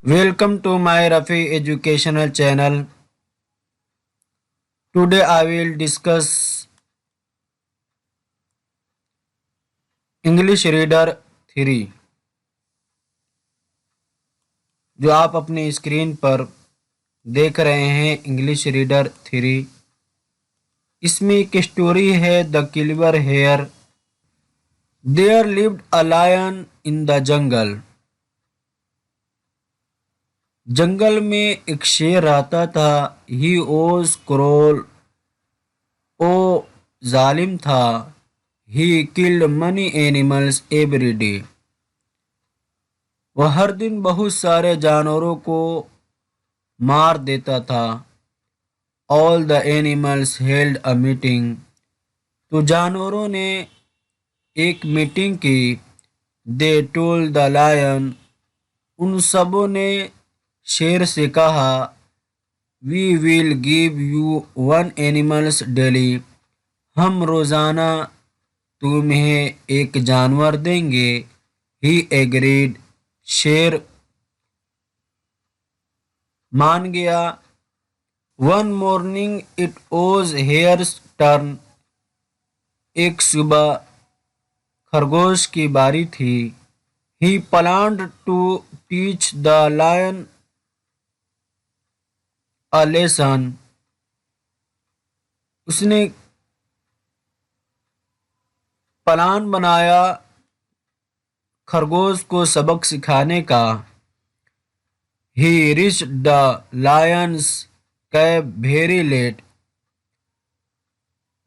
Welcome to my Rafi educational channel. Today I will discuss English Reader 3 जो आप अपने screen पर देख रहे हैं। इंग्लिश रीडर 3 इसमें एक स्टोरी है the clever hare. There lived a lion in the jungle. जंगल में एक शेर रहता था। ही वॉज क्रूअल, ओ जालिम था। He killed money animals every day. वह हर दिन बहुत सारे जानवरों को मार देता था। All the animals held a meeting. तो जानवरों ने एक मीटिंग की। They told the lion. उन सबों ने शेर से कहा, we will give you one animals daily. हम रोज़ाना तुम्हें एक जानवर देंगे। He agreed. शेर मान गया। One morning it was hare's turn. एक सुबह खरगोश की बारी थी। He planned to teach the lion a lesson. उसने प्लान बनाया खरगोश को सबक सिखाने का। He reached the lion's cave very late.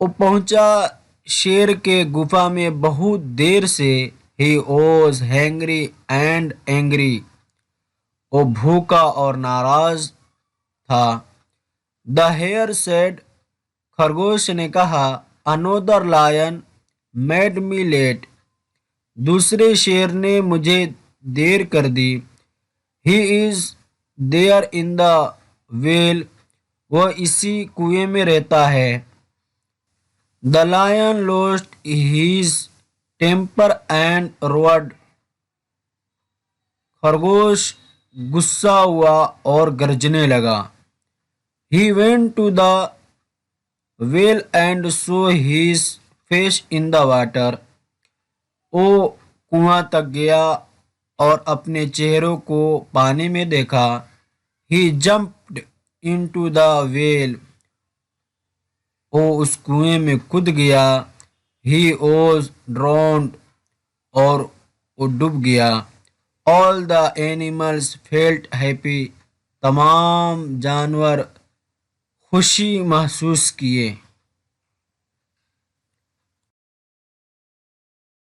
वो पहुंचा शेर के गुफा में बहुत देर से। He was hungry and angry. वो भूखा और नाराज था। The hare said. खरगोश ने कहा, another lion made me late. दूसरे शेर ने मुझे देर कर दी। He is there in the well. वह इसी कुएं में रहता है। The lion lost his temper and roared. खरगोश गुस्सा हुआ और गरजने लगा। ही went to the well and saw his face in the water. वो कुआं तक गया और अपने चेहरों को पानी में देखा। ही जंप्ड इनटू द वेल। वो उस कुएं में कूद गया। He was ड्राउन्ड। और वो डूब गया। All the animals felt happy. तमाम जानवर खुशी महसूस किए।